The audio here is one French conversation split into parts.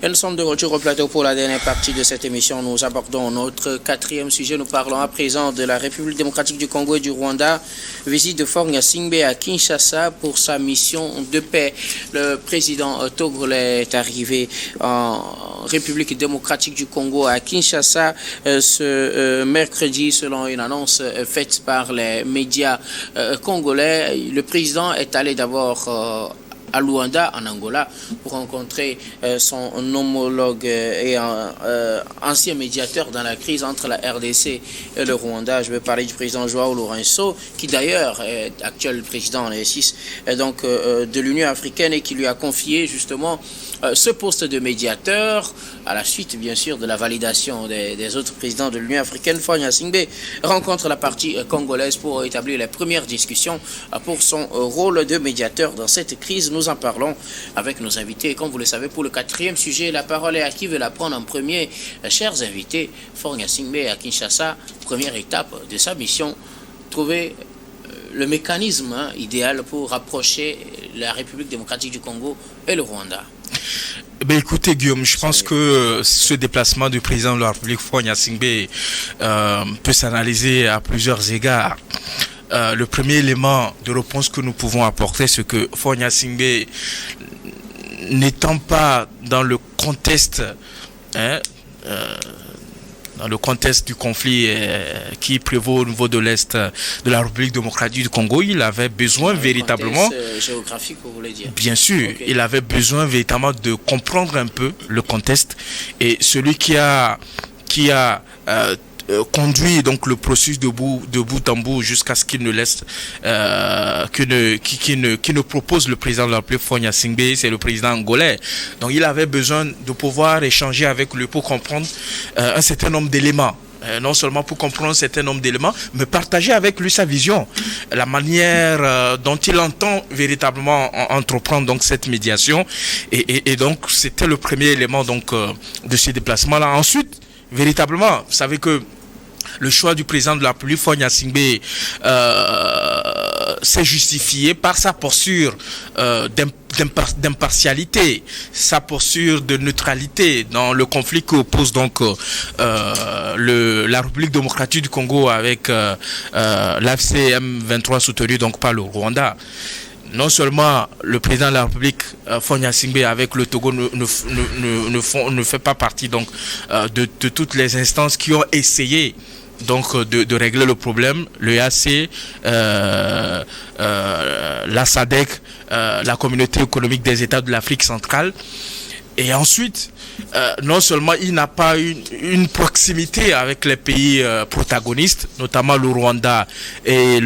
Et nous sommes de retour au plateau pour la dernière partie de cette émission. Nous abordons notre quatrième sujet. Nous parlons à présent de la République démocratique du Congo et du Rwanda. Visite de Faure Gnassingbé à Kinshasa pour sa mission de paix. Le président togolais est arrivé en République démocratique du Congo à Kinshasa ce mercredi, selon une annonce faite par les médias congolais. Le président est allé d'abord à Luanda, en Angola, pour rencontrer son homologue et ancien médiateur dans la crise entre la RDC et le Rwanda. Je vais parler du président Joao Lourenço, qui d'ailleurs est actuel président en S6 donc, de l'Union africaine et qui lui a confié justement ce poste de médiateur à la suite bien sûr de la validation des autres présidents de l'Union africaine. Faure Gnassingbé rencontre la partie congolaise pour établir les premières discussions pour son rôle de médiateur dans cette crise. Nous en parlons avec nos invités. Comme vous le savez, pour le quatrième sujet, la parole est à qui veut la prendre en premier. Chers invités, Faure Gnassingbé à Kinshasa, première étape de sa mission, trouver le mécanisme idéal pour rapprocher la République démocratique du Congo et le Rwanda. Écoutez Guillaume, je pense que ce déplacement du président de la République, Faure Gnassingbé, peut s'analyser à plusieurs égards. Le premier élément de réponse que nous pouvons apporter, c'est que Faure Gnassingbé, n'étant pas dans le contexte, dans le contexte du conflit qui prévaut au niveau de l'Est de la République démocratique du Congo, il avait besoin véritablement... géographique, vous voulez dire? Bien sûr, okay. Il avait besoin véritablement de comprendre un peu le contexte. Et celui qui a conduit donc le processus de bout en bout jusqu'à ce qu'il ne laisse qui ne propose le président de la République, Faure Gnassingbé, c'est le président angolais. Donc il avait besoin de pouvoir échanger avec lui pour comprendre un certain nombre d'éléments. Non seulement pour comprendre un certain nombre d'éléments, mais partager avec lui sa vision, la manière dont il entend véritablement entreprendre donc cette médiation. Et donc c'était le premier élément donc de ce déplacement-là. Ensuite, véritablement, vous savez que le choix du président de la République, Faure Gnassingbé, s'est justifié par sa posture d'impartialité, sa posture de neutralité dans le conflit qui oppose donc la République démocratique du Congo avec l'AFC M23 soutenu donc par le Rwanda. Non seulement le président de la République, Faure Gnassingbé, avec le Togo ne fait pas partie donc de toutes les instances qui ont essayé donc de régler le problème, le EAC, la SADC, la communauté économique des États de l'Afrique centrale. Et ensuite, non seulement il n'a pas une proximité avec les pays protagonistes, notamment le Rwanda et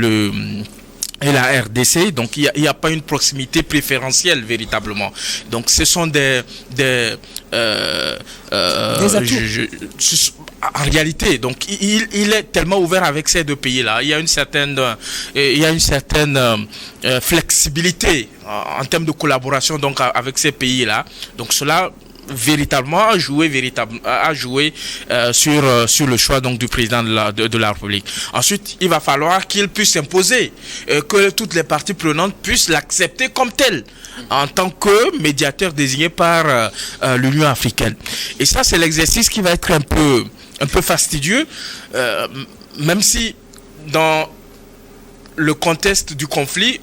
la RDC, donc il n'y a pas une proximité préférentielle véritablement. Donc ce sont des atouts. En réalité, donc il est tellement ouvert avec ces deux pays-là. Il y a une certaine flexibilité en termes de collaboration donc avec ces pays-là. Donc cela véritablement a joué sur le choix donc du président de la République. Ensuite, il va falloir qu'il puisse s'imposer, que toutes les parties prenantes puissent l'accepter comme tel en tant que médiateur désigné par l'Union africaine. Et ça, c'est l'exercice qui va être un peu fastidieux, même si dans le contexte du conflit,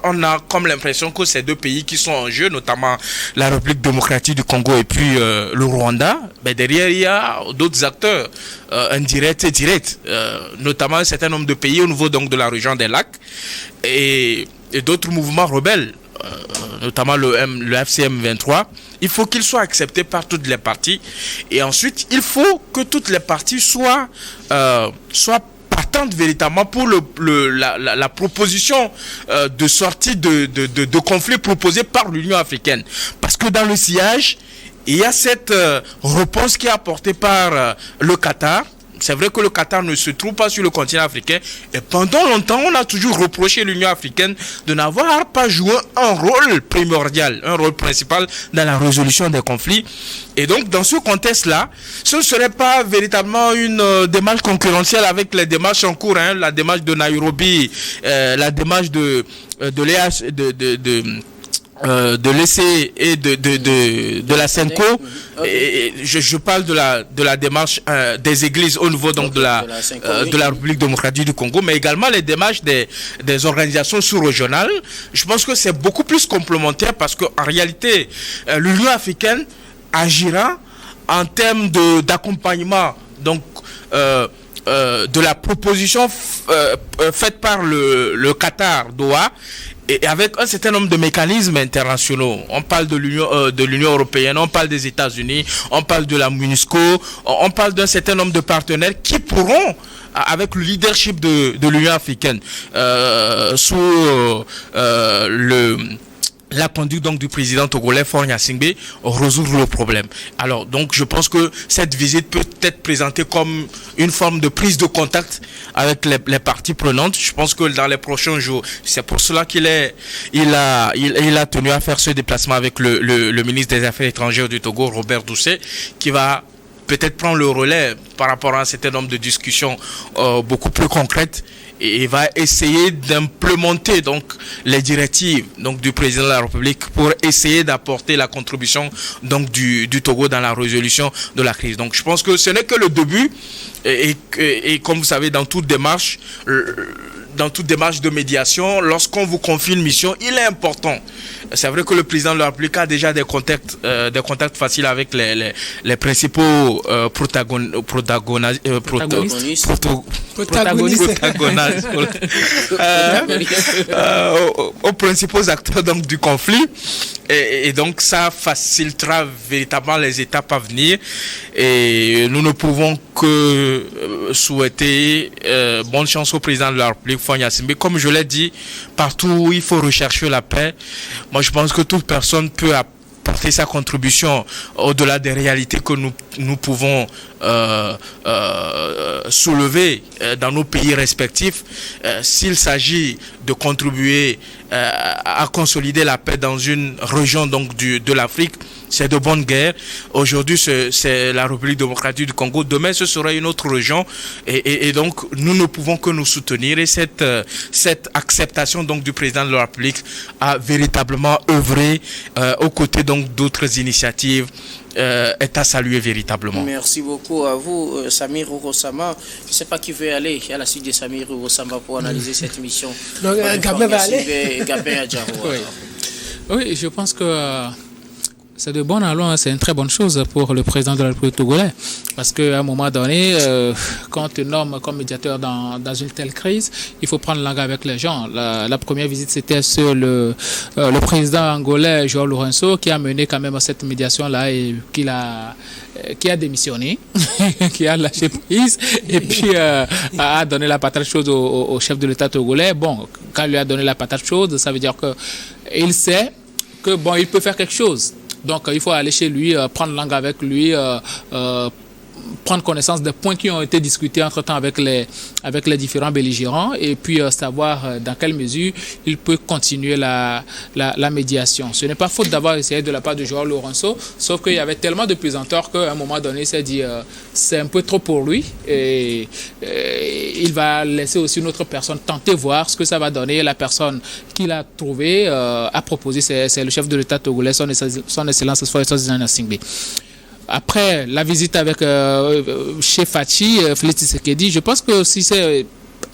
on a comme l'impression que ces deux pays qui sont en jeu, notamment la République démocratique du Congo et puis le Rwanda, derrière il y a d'autres acteurs indirects et directs, notamment un certain nombre de pays au niveau donc de la région des lacs et d'autres mouvements rebelles, notamment le FCM 23. Il faut qu'il soit accepté par toutes les parties et ensuite il faut que toutes les parties soient partantes véritablement pour la proposition de sortie de conflit proposée par l'Union africaine. Parce que dans le sillage, il y a cette réponse qui est apportée par le Qatar. C'est vrai que le Qatar ne se trouve pas sur le continent africain et pendant longtemps, on a toujours reproché l'Union africaine de n'avoir pas joué un rôle primordial, un rôle principal dans la résolution des conflits. Et donc, dans ce contexte-là, ce ne serait pas véritablement une démarche concurrentielle avec les démarches en cours, la démarche de Nairobi, la démarche de de l'EC et de la SENCO. Et je parle de la démarche des églises au niveau donc de la République démocratique du Congo, mais également les démarches des organisations sous-régionales. Je pense que c'est beaucoup plus complémentaire parce qu'en réalité, l'Union africaine agira en termes d'accompagnement donc de la proposition faite par le Qatar Doha, et avec un certain nombre de mécanismes internationaux. On parle de l'Union européenne, on parle des États-Unis, on parle de la MONUSCO, on parle d'un certain nombre de partenaires qui pourront, avec le leadership de l'Union africaine, sous la conduite donc du président togolais Faure Gnassingbé, résoudre le problème. Alors donc je pense que cette visite peut être présentée comme une forme de prise de contact avec les parties prenantes. Je pense que dans les prochains jours, c'est pour cela qu'il a tenu à faire ce déplacement avec le ministre des Affaires étrangères du Togo, Robert Doucet, qui va peut-être prendre le relais par rapport à un certain nombre de discussions beaucoup plus concrètes, et il va essayer d'implémenter donc les directives donc du président de la République pour essayer d'apporter la contribution donc du Togo dans la résolution de la crise. Donc je pense que ce n'est que le début, et comme vous savez, dans toute démarche de médiation, lorsqu'on vous confie une mission, il est important. C'est vrai que le président de la République a déjà des contacts faciles avec les principaux protagonistes aux principaux acteurs donc du conflit, et donc ça facilitera véritablement les étapes à venir, et nous ne pouvons que souhaiter bonne chance au président de la République Faure Gnassingbé. Comme je l'ai dit, partout où il faut rechercher la paix, moi je pense que toute personne peut apporter sa contribution au-delà des réalités que nous pouvons soulever dans nos pays respectifs. S'il s'agit de contribuer à consolider la paix dans une région donc de l'Afrique, c'est de bonne guerre. Aujourd'hui, c'est la République démocratique du Congo. Demain, ce sera une autre région. Et donc, nous ne pouvons que nous soutenir. Et cette acceptation donc du président de la République a véritablement œuvré aux côtés donc d'autres initiatives est à saluer véritablement. Merci beaucoup à vous, Samir Urosama. Je ne sais pas qui veut aller à la suite de Samir Urosama pour analyser cette mission. Donc, Gabin va aller. Gabin Adjaro. Oui, je pense que c'est de bon allant, c'est une très bonne chose pour le président de la République togolais, parce qu'à un moment donné, quand on te nomme comme médiateur dans une telle crise, il faut prendre langue avec les gens. La première visite, c'était sur le président angolais João Lourenço, qui a mené quand même cette médiation-là et qui a démissionné, qui a lâché prise, et puis a donné la patate chaude au chef de l'État togolais. Bon, quand il lui a donné la patate chaude, ça veut dire qu'il sait que bon, il peut faire quelque chose. Donc, il faut aller chez lui, prendre langue avec lui, prendre connaissance des points qui ont été discutés entre-temps avec les différents belligérants, et puis savoir dans quelle mesure il peut continuer la médiation. Ce n'est pas faute d'avoir essayé de la part de João Lourenço, sauf qu'il y avait tellement de pesanteurs qu'à un moment donné, il s'est dit c'est un peu trop pour lui, et il va laisser aussi une autre personne tenter voir ce que ça va donner. La personne qu'il a trouvée a proposé, c'est le chef de l'État togolais, son Excellence Faure Gnassingbé. Après la visite avec chez Fachi, Félix Tshisekedi, je pense que aussi c'est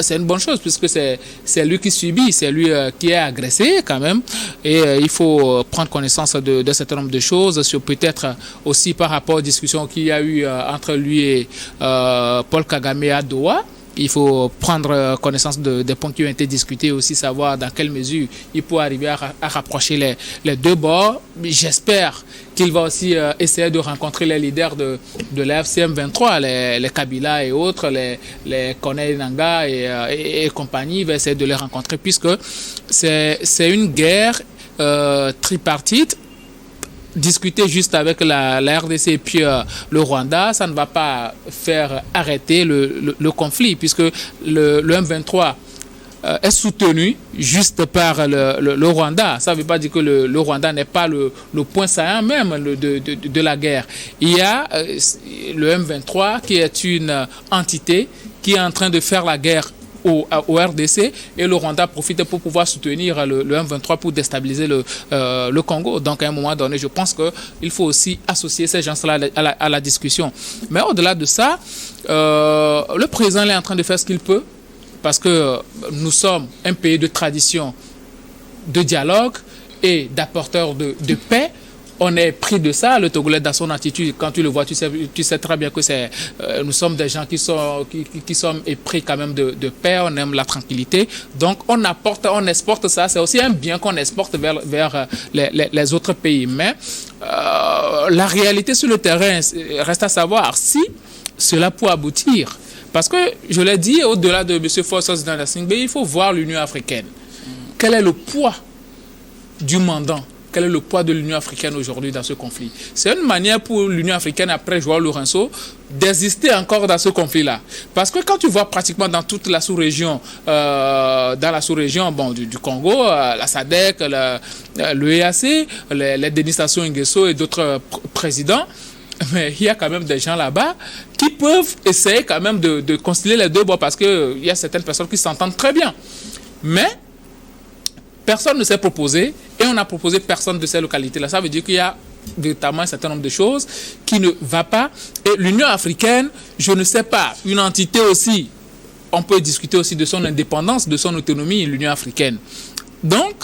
une bonne chose, puisque c'est lui qui subit, c'est lui qui est agressé quand même, et il faut prendre connaissance de certain nombre de choses, sur peut-être aussi par rapport aux discussions qu'il y a eu entre lui et Paul Kagame à Doha. Il faut prendre connaissance des points qui ont été discutés, aussi savoir dans quelle mesure il peut arriver à rapprocher les deux bords. J'espère qu'il va aussi essayer de rencontrer les leaders de la FCM 23, les Kabila et autres, les Corneille Nangaa et compagnie. Il va essayer de les rencontrer, puisque c'est une guerre tripartite. Discuter juste avec la RDC et puis le Rwanda, ça ne va pas faire arrêter le conflit, puisque le M23 est soutenu juste par le Rwanda. Ça ne veut pas dire que le Rwanda n'est pas le point saillant même de la guerre. Il y a le M23 qui est une entité qui est en train de faire la guerre au RDC, et le Rwanda profite pour pouvoir soutenir le M23 pour déstabiliser le Congo. Donc à un moment donné, je pense qu'il faut aussi associer ces gens-là à la discussion. Mais au-delà de ça, le président est en train de faire ce qu'il peut, parce que nous sommes un pays de tradition, de dialogue et d'apporteurs de paix. On est pris de ça. Le Togolais, dans son attitude, quand tu le vois, tu sais très bien que nous sommes des gens qui sommes épris quand même de paix. On aime la tranquillité. Donc, on exporte ça. C'est aussi un bien qu'on exporte vers les autres pays. Mais la réalité sur le terrain reste à savoir si cela peut aboutir. Parce que, je l'ai dit, au-delà de M. Fosso dans la Singbe, il faut voir l'Union africaine. Quel est le poids du mandant? Quel est le poids de l'Union africaine aujourd'hui dans ce conflit? C'est une manière pour l'Union africaine, après Joao Lourenço, d'exister encore dans ce conflit-là. Parce que quand tu vois pratiquement dans toute la sous-région, du Congo, la SADC, l'EAC, les Denis Sassou Nguesso et d'autres présidents, mais il y a quand même des gens là-bas qui peuvent essayer quand même de concilier les deux bords, parce qu'il y a certaines personnes qui s'entendent très bien. Mais personne ne s'est proposé, et on n'a proposé personne de ces localités-là. Ça veut dire qu'il y a véritablement un certain nombre de choses qui ne vont pas. Et l'Union africaine, je ne sais pas, une entité aussi, on peut discuter aussi de son indépendance, de son autonomie, l'Union africaine. Donc,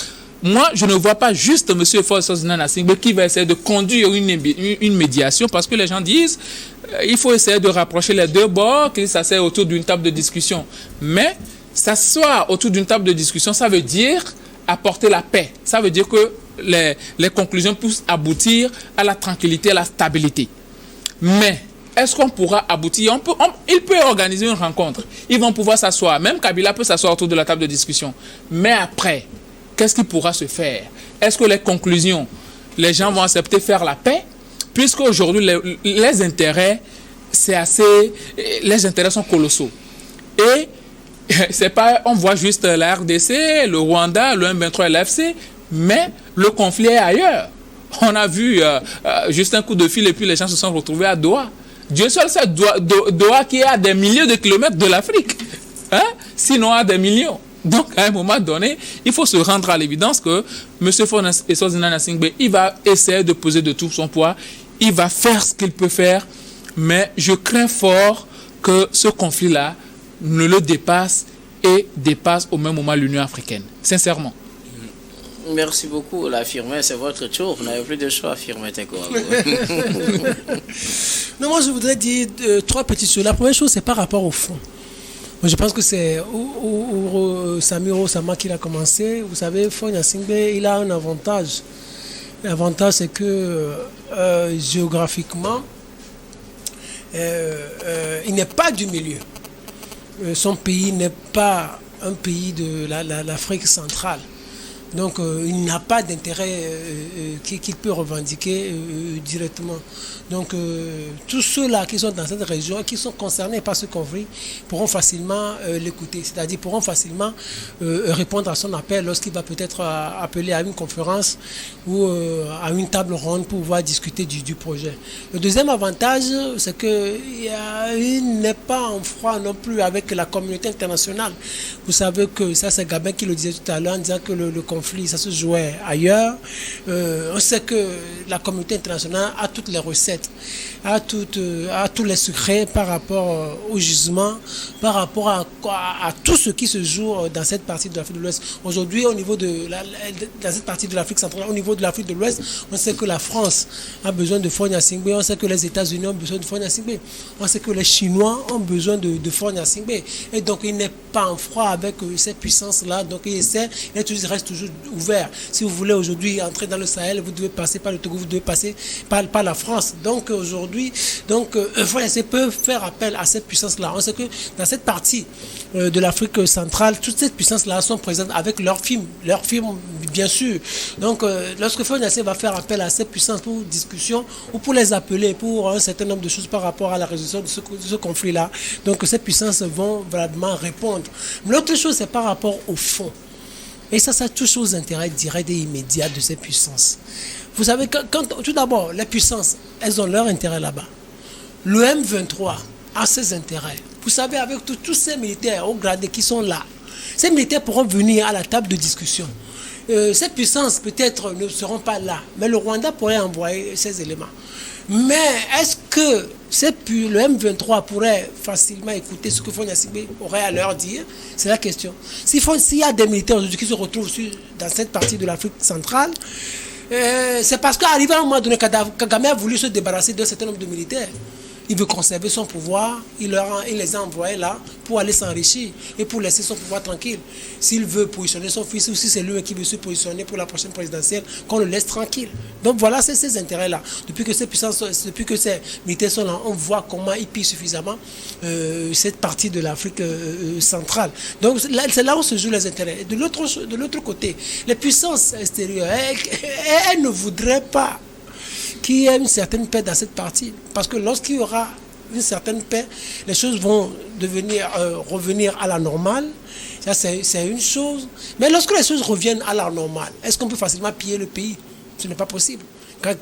moi, je ne vois pas juste M. Fosso Nana Singbe qui va essayer de conduire une médiation, parce que les gens disent il faut essayer de rapprocher les deux bords, qu'ils s'asseyent autour d'une table de discussion. Mais s'asseoir autour d'une table de discussion, ça veut dire apporter la paix. Ça veut dire que les conclusions puissent aboutir à la tranquillité, à la stabilité. Mais est-ce qu'on pourra aboutir? Il peut organiser une rencontre. Ils vont pouvoir s'asseoir. Même Kabila peut s'asseoir autour de la table de discussion. Mais après, qu'est-ce qui pourra se faire? Est-ce que les conclusions, les gens vont accepter faire la paix? Puisqu'aujourd'hui, les intérêts, les intérêts sont colossaux. Et c'est pas, on voit juste la RDC, le Rwanda, le M23 et l'AFC, mais le conflit est ailleurs. On a vu juste un coup de fil et puis les gens se sont retrouvés à Doha. Dieu seul sait, Doha qui est à des milliers de kilomètres de l'Afrique, hein? Sinon à des millions. Donc à un moment donné, il faut se rendre à l'évidence que M. Fosso Nana Singbe, il va essayer de peser de tout son poids, il va faire ce qu'il peut faire, mais je crains fort que ce conflit-là ne le dépasse et dépasse au même moment l'Union africaine. Sincèrement. Merci beaucoup, l'affirmer, c'est votre tour. Vous n'avez plus de choix à affirmer, Non, moi je voudrais dire trois petites choses. La première chose, c'est par rapport au fond. Moi, je pense que c'est Samir Osama qui l'a commencé. Vous savez, Fonya Singbe, il a un avantage. L'avantage, c'est que géographiquement, il n'est pas du milieu. Son pays n'est pas un pays de l'Afrique centrale. Donc, il n'a pas d'intérêt qu'il peut revendiquer directement. Donc, tous ceux-là qui sont dans cette région, qui sont concernés par ce conflit, pourront facilement l'écouter. C'est-à-dire pourront facilement répondre à son appel lorsqu'il va peut-être appeler à une conférence ou à une table ronde pour pouvoir discuter du projet. Le deuxième avantage, c'est qu'il n'est pas en froid non plus avec la communauté internationale. Vous savez que ça, c'est Gabin qui le disait tout à l'heure, en disant que le conflit, ça se jouait ailleurs. On sait que la communauté internationale a toutes les recettes, a tous les secrets par rapport au jugement, par rapport à tout ce qui se joue dans cette partie de l'Afrique de l'Ouest. Aujourd'hui, au niveau dans cette partie de l'Afrique centrale, au niveau de l'Afrique de l'Ouest, on sait que la France a besoin de Fonya Singbe, on sait que les États-Unis ont besoin de Fonya Singbe, on sait que les Chinois ont besoin de Fonya Singbe. Et donc, il n'est pas en froid avec ces puissances-là. Donc, il reste toujours ouvert. Si vous voulez aujourd'hui entrer dans le Sahel, vous devez passer par le Togo, vous devez passer par la France. Donc, aujourd'hui, Fonya Singbe peut faire appel à cette puissance-là. On sait que dans cette partie de l'Afrique centrale, toutes ces puissances-là sont présentes avec leurs films bien sûr. Donc, lorsque Fonya Singbe va faire appel à ces puissances pour discussion ou pour les appeler pour un certain nombre de choses par rapport à la résolution de ce conflit-là, donc ces puissances vont vraiment répondre. Mais l'autre chose, c'est par rapport au fond. Et ça touche aux intérêts directs et immédiats de ces puissances. Vous savez, tout d'abord, les puissances, elles ont leur intérêt là-bas. Le M23 a ses intérêts Vous savez, avec tous ces militaires au grade qui sont là, ces militaires pourront venir à la table de discussion. Ces puissances peut-être ne seront pas là, mais le Rwanda pourrait envoyer ces éléments. Mais est-ce que le M23 pourrait facilement écouter ce que Faure Gnassingbé aurait à leur dire? C'est la question. S'il y a des militaires aujourd'hui qui se retrouvent dans cette partie de l'Afrique centrale, c'est parce qu'arrivé à un moment donné, Kagame a voulu se débarrasser d'un certain nombre de militaires. Il veut conserver son pouvoir, il les a envoyés là pour aller s'enrichir et pour laisser son pouvoir tranquille. S'il veut positionner son fils ou si c'est lui qui veut se positionner pour la prochaine présidentielle, qu'on le laisse tranquille. Donc voilà, c'est ces intérêts-là. Depuis que ces militaires sont là, on voit comment ils pillent suffisamment cette partie de l'Afrique centrale. Donc c'est là où se jouent les intérêts. De l'autre côté, les puissances extérieures, elles ne voudraient pas qu'il y ait une certaine paix dans cette partie. Parce que lorsqu'il y aura une certaine paix, les choses vont revenir à la normale. Ça, c'est une chose. Mais lorsque les choses reviennent à la normale, est-ce qu'on peut facilement piller le pays? Ce n'est pas possible. Quand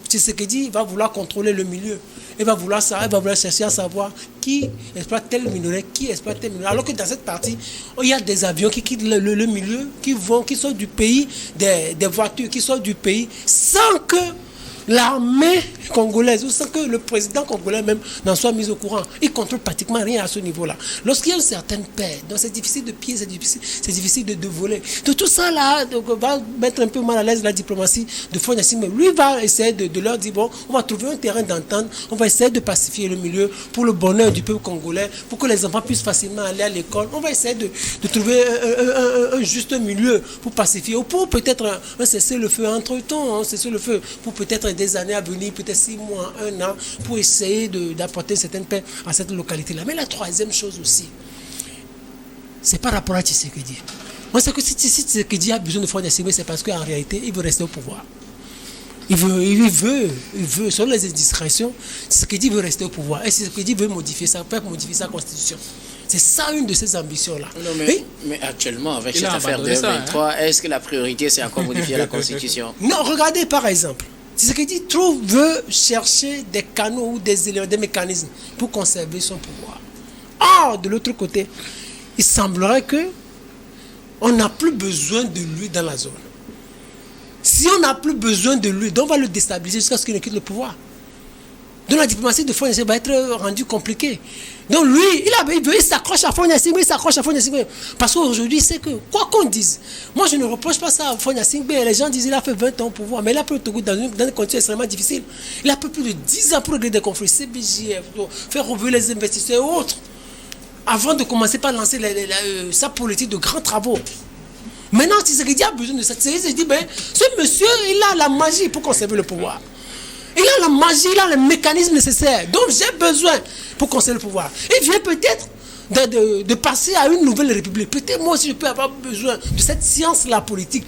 Tshisekedi va vouloir contrôler le milieu, il va vouloir chercher à savoir qui exploite tel minerai, qui exploite tel minerai. Alors que dans cette partie, il y a des avions qui quittent le milieu, qui sortent du pays, des voitures qui sortent du pays, sans que l'armée congolaise, ou sans que le président congolais même n'en soit mis au courant. Il ne contrôle pratiquement rien à ce niveau-là. Lorsqu'il y a une certaine paix, donc c'est difficile de piller, c'est difficile de voler. Tout ça là va mettre un peu mal à l'aise la diplomatie de Faure Gnassingbé. Lui va essayer de leur dire, bon, on va trouver un terrain d'entente, on va essayer de pacifier le milieu pour le bonheur du peuple congolais, pour que les enfants puissent facilement aller à l'école. On va essayer de trouver un juste milieu pour pacifier, ou pour peut-être un cessez-le-feu entre-temps, cessez-le-feu pour peut-être des années à venir, peut-être 6 mois, 1 an, pour essayer d'apporter une certaine paix à cette localité-là. Mais la troisième chose aussi, c'est par rapport à Tshisekedi. Moi, c'est que si Tshisekedi a besoin de Faure Gnassingbé, c'est parce qu'en réalité, il veut rester au pouvoir. Il veut, selon les indiscrétions, Tshisekedi veut rester au pouvoir. Et Tshisekedi veut modifier sa constitution. C'est ça une de ses ambitions-là. Non, mais actuellement, avec cette affaire de M23, est-ce que la priorité, c'est encore modifier la constitution? Non, regardez par exemple. Tshisekedi veut chercher des canaux ou des éléments, des mécanismes pour conserver son pouvoir. Or, de l'autre côté, il semblerait que on n'a plus besoin de lui dans la zone. Si on n'a plus besoin de lui, donc on va le déstabiliser jusqu'à ce qu'il ne quitte le pouvoir. Donc la diplomatie de Faure Gnassingbé va être rendue compliquée. Donc lui, il s'accroche à Faure Gnassingbé, parce qu'aujourd'hui, c'est que, quoi qu'on dise, moi je ne reproche pas ça à Faure Gnassingbé. Les gens disent qu'il a fait 20 ans au pouvoir, mais il a pris le Togo dans une condition extrêmement difficile. Il a pris plus de 10 ans pour régler des conflits, CBJF, faire revenir les investisseurs et autres, avant de commencer par lancer sa politique de grands travaux. Maintenant, Tshisekedi a besoin de ça. Tshisekedi dit, ce monsieur, il a la magie pour conserver le pouvoir. Il a la magie, il a les mécanismes nécessaires. Donc j'ai besoin pour conserver le pouvoir. Il vient peut-être de passer à une nouvelle république. Peut-être moi aussi je peux avoir besoin de cette science-là politique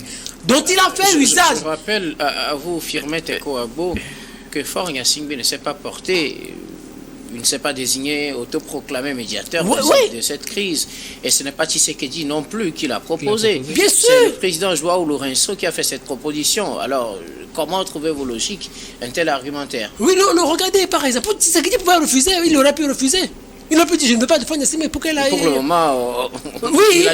dont il a fait usage. Je rappelle à vous, Firmin Teko Agbo, que Faure Gnassingbé ne s'est pas porté, il ne s'est pas désigné, autoproclamé médiateur de cette crise. Et ce n'est pas Tshisekedi non plus qui l'a proposé. Bien sûr. C'est le président Joao Lourenço qui a fait cette proposition. Alors, comment trouvez-vous logique un tel argumentaire? Oui, non, regardez, par exemple, Tshisekedi pouvait refuser, il aurait pu refuser. Il aurait pu dire, je ne veux pas de Faure Gnassingbé, mais pour qu'elle aille... Pour le moment, oui.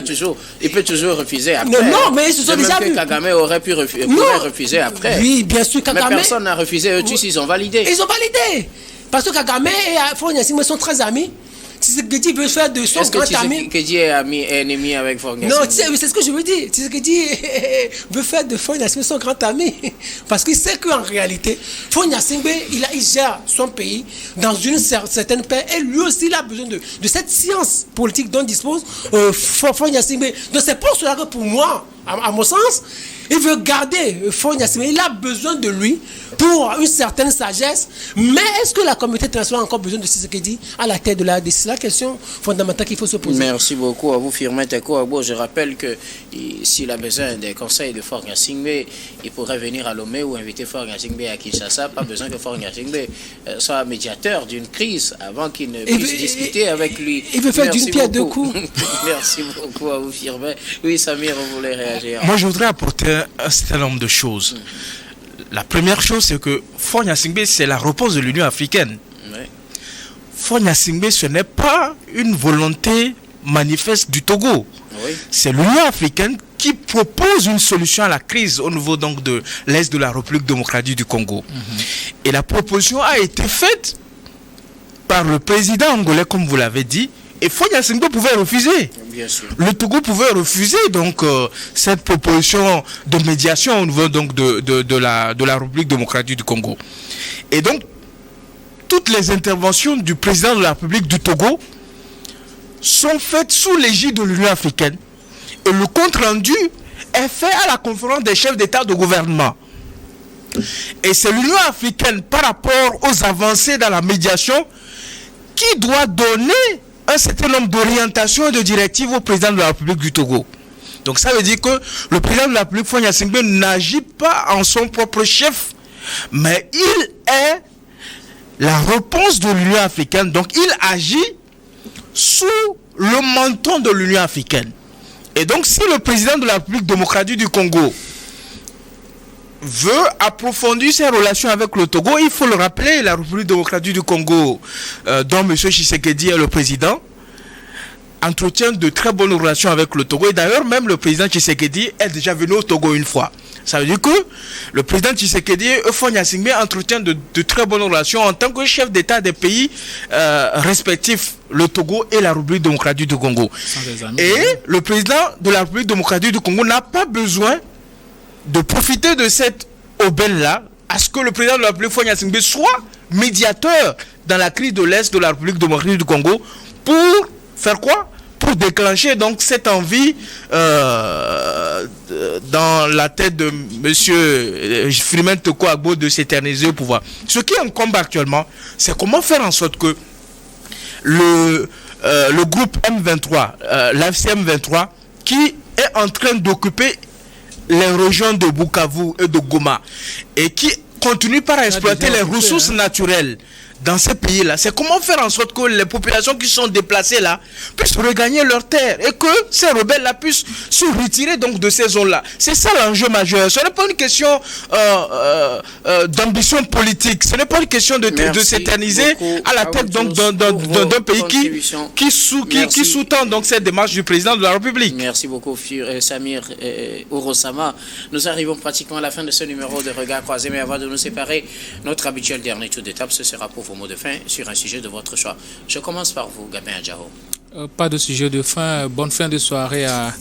il peut toujours refuser après. Non, mais ce sont déjà vu. Kagame aurait pu refuser après. Oui, bien sûr, Kagame... Mais personne n'a refusé, eux tous, ils ont validé. Ils ont validé. Parce que Kagame et Faure Gnassingbé sont très amis. Tshisekedi veut faire de son grand ami. Tshisekedi est ennemi avec Faure Gnassingbé. Non, c'est ce que je veux dire. Tshisekedi veut faire de Faure Gnassingbé son grand ami. Parce qu'il sait qu'en réalité, Faure Gnassingbé, il gère son pays dans une certaine paix. Et lui aussi, il a besoin de cette science politique dont dispose Faure Gnassingbé. Donc c'est pour cela que pour moi, à mon sens, il veut garder Faure Gnassingbé. Il a besoin de lui pour une certaine sagesse. Mais est-ce que la communauté internationale a encore besoin de Tshisekedi à la tête de la RDC? C'est la question fondamentale qu'il faut se poser. Merci beaucoup à vous, Firmin Teko Agbo. Je rappelle que s'il a besoin des conseils de Faure Gnassingbé, il pourrait venir à Lomé ou inviter Faure Gnassingbé à Kinshasa. Pas besoin que Faure Gnassingbé soit médiateur d'une crise avant qu'il ne puisse discuter avec lui. Il veut faire d'une pierre deux coups. Merci beaucoup à vous, Firmin. Oui, Samir, vous voulez réagir? Moi, je voudrais apporter un certain nombre de choses. La première chose, c'est que Faure Gnassingbé, c'est la réponse de l'Union africaine. Oui. Faure Gnassingbé, ce n'est pas une volonté manifeste du Togo. Oui. C'est l'Union africaine qui propose une solution à la crise au niveau donc de l'Est de la République démocratique du Congo. Et la proposition a été faite par le président angolais, comme vous l'avez dit, et Faure Gnassingbé pouvait refuser. Bien sûr. Le Togo pouvait refuser donc cette proposition de médiation au niveau donc de la République démocratique du Congo. Et donc, toutes les interventions du président de la République du Togo sont faites sous l'égide de l'Union africaine. Et le compte-rendu est fait à la conférence des chefs d'État de gouvernement. Et c'est l'Union africaine, par rapport aux avancées dans la médiation, qui doit donner un certain nombre d'orientations et de directives au président de la République du Togo. Donc ça veut dire que le président de la République, Faure Gnassingbé, n'agit pas en son propre chef, mais il est la réponse de l'Union africaine. Donc il agit sous le menton de l'Union africaine. Et donc si le président de la République démocratique du Congo veut approfondir ses relations avec le Togo, il faut le rappeler, la République démocratique du Congo, dont M. Tshisekedi est le président, entretient de très bonnes relations avec le Togo. Et d'ailleurs, même le président Tshisekedi est déjà venu au Togo une fois. Ça veut dire que le président Tshisekedi et Faure Gnassingbé entretiennent de très bonnes relations en tant que chef d'État des pays respectifs, le Togo et la République démocratique du Congo. Et le président de la République démocratique du Congo n'a pas besoin de profiter de cette aubaine-là à ce que le président de la République, Faure Gnassingbé, soit médiateur dans la crise de l'Est de la République démocratique du Congo pour faire quoi? Pour déclencher donc cette envie dans la tête de M. Freeman Toko Agbo de s'éterniser au pouvoir. Ce qui incombe actuellement, c'est comment faire en sorte que le groupe M23, l'AFC M23, qui est en train d'occuper les régions de Bukavu et de Goma et qui continue par exploiter les ressources naturelles dans ces pays-là, c'est comment faire en sorte que les populations qui sont déplacées là puissent regagner leurs terres et que ces rebelles-là puissent se retirer donc de ces zones-là. C'est ça l'enjeu majeur. Ce n'est pas une question d'ambition politique. Ce n'est pas une question de s'éterniser à la tête donc d'un pays qui sous-tend donc cette démarche du président de la République. Merci beaucoup, Samir Orosama. Nous arrivons pratiquement à la fin de ce numéro de Regard Croisé, mais avant de nous séparer, notre habituel dernier tour d'étape, ce sera pour vos mots de fin sur un sujet de votre choix. Je commence par vous, Gabin Adjaro. Pas de sujet de fin. Bonne fin de soirée à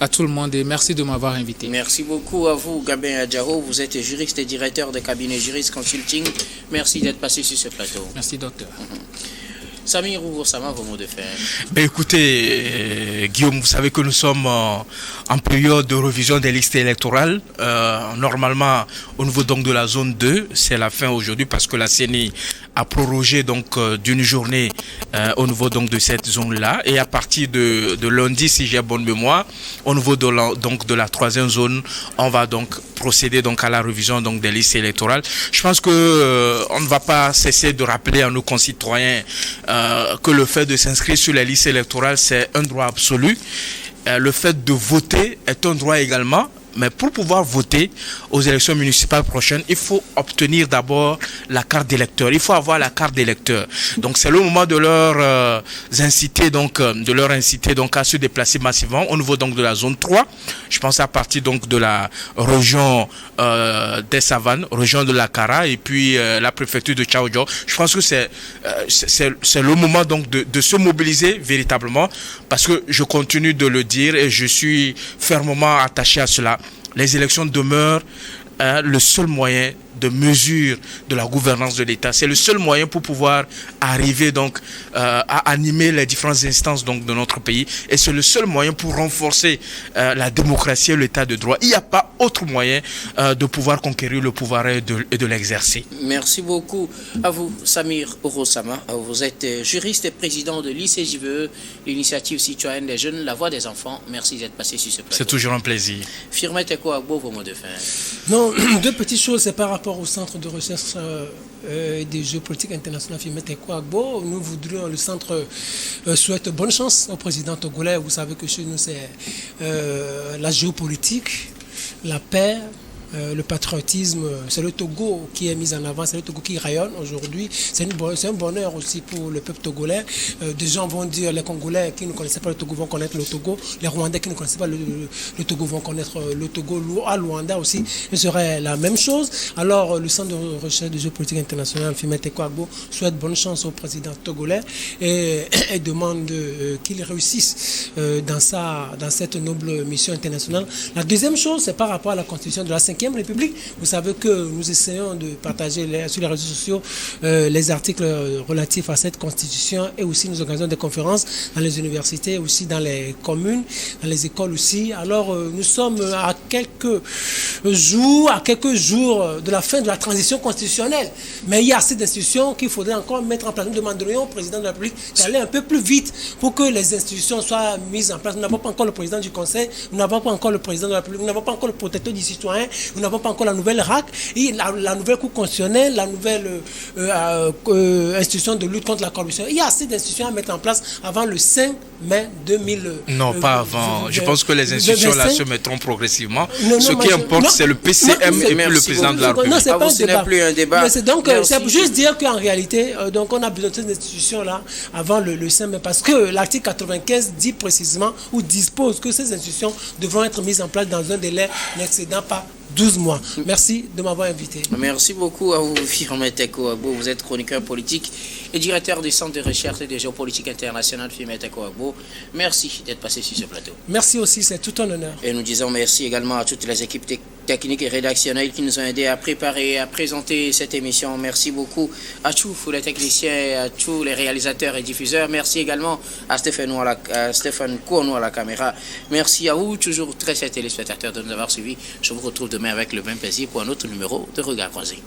tout le monde et merci de m'avoir invité. Merci beaucoup à vous, Gabin Adjaro. Vous êtes juriste et directeur de cabinet Juriste Consulting. Merci d'être passé sur ce plateau. Merci, docteur. Samir Orosama, vos mots de fin. Écoutez, Guillaume, vous savez que nous sommes en période de révision des listes électorales. Normalement, au niveau donc de la zone 2, c'est la fin aujourd'hui parce que la CENI a prorogé donc d'une journée au niveau donc de cette zone-là. Et à partir de lundi, si j'ai bonne mémoire, au niveau de la troisième zone, on va donc procéder donc à la révision donc des listes électorales. Je pense que on ne va pas cesser de rappeler à nos concitoyens que le fait de s'inscrire sur les listes électorales, c'est un droit absolu. Le fait de voter est un droit également. Mais pour pouvoir voter aux élections municipales prochaines, il faut obtenir d'abord la carte d'électeur. Il faut avoir la carte d'électeur. Donc c'est le moment de leur inciter donc à se déplacer massivement au niveau donc de la zone 3. Je pense à partir donc de la région des Savanes, région de la Kara et puis la préfecture de Tchaoudjo. Je pense que c'est le moment donc de se mobiliser véritablement parce que je continue de le dire et je suis fermement attaché à cela. Les élections demeurent le seul moyen de mesure de la gouvernance de l'État. C'est le seul moyen pour pouvoir arriver donc à animer les différentes instances donc de notre pays et c'est le seul moyen pour renforcer la démocratie et l'État de droit. Il n'y a pas autre moyen de pouvoir conquérir le pouvoir et de l'exercer. Merci beaucoup à vous, Samir Orosama. Vous êtes juriste et président de l'ICJVE, l'initiative citoyenne des jeunes, la voix des enfants. Merci d'être passé sur ce plateau. C'est toujours un plaisir. Firmet Teko Agbo, vos mots de fin. Non, deux petites choses, c'est par rapport au centre de recherche des jeux politiques internationaux Firmet Teko Agbo. Nous voudrions, le centre souhaite bonne chance au président togolais. Vous savez que chez nous, c'est la géopolitique, la paix, le patriotisme, c'est le Togo qui est mis en avant, c'est le Togo qui rayonne aujourd'hui. C'est un bonheur aussi pour le peuple togolais. Des gens vont dire, les Congolais qui ne connaissaient pas le Togo vont connaître le Togo, les Rwandais qui ne connaissaient pas le Togo vont connaître le Togo, à Luanda aussi, ce serait la même chose. Alors, le Centre de recherche de géopolitique internationale, Fimet Ekouagbo, souhaite bonne chance au président togolais et demande qu'il réussisse dans cette noble mission internationale. La deuxième chose, c'est par rapport à la constitution de la 5e République. Vous savez que nous essayons de partager sur les réseaux sociaux les articles relatifs à cette constitution et aussi nous organisons des conférences dans les universités, aussi dans les communes, dans les écoles aussi. Alors, nous sommes à quelques jours de la fin de la transition constitutionnelle. Mais il y a assez d'institutions qu'il faudrait encore mettre en place. Nous demanderions au président de la République d'aller un peu plus vite pour que les institutions soient mises en place. Nous n'avons pas encore le président du Conseil, nous n'avons pas encore le président de la République, nous n'avons pas encore le protecteur du citoyen, nous n'avons pas encore la nouvelle RAC, et la nouvelle Cour constitutionnelle, la nouvelle institution de lutte contre la corruption. Il y a assez d'institutions à mettre en place avant le 5 mai 2000. Non, pas avant. Je pense que les institutions là se mettront progressivement. Ce qui importe, c'est le PCM et puis le président de la République. Non, c'est pas ce n'est plus un débat. C'est donc, c'est juste dire qu'en réalité, donc on a besoin de ces institutions-là avant le 5 mai, parce que l'article 95 dit précisément ou dispose que ces institutions devront être mises en place dans un délai n'excédant pas 12 mois. Merci de m'avoir invité. Merci beaucoup à vous, Fimet Ekouagbo. Vous êtes chroniqueur politique et directeur du Centre de recherche et de géopolitique internationale, Fimet Ekouagbo. Merci d'être passé sur ce plateau. Merci aussi, c'est tout un honneur. Et nous disons merci également à toutes les équipes techniques et rédactionnelles qui nous ont aidés à préparer et à présenter cette émission. Merci beaucoup à tous les techniciens, à tous les réalisateurs et diffuseurs. Merci également à Stéphane Kouanou à la caméra. Merci à vous, toujours très chers téléspectateurs, de nous avoir suivis. Je vous retrouve demain avec le même plaisir pour un autre numéro de Regard Croisé.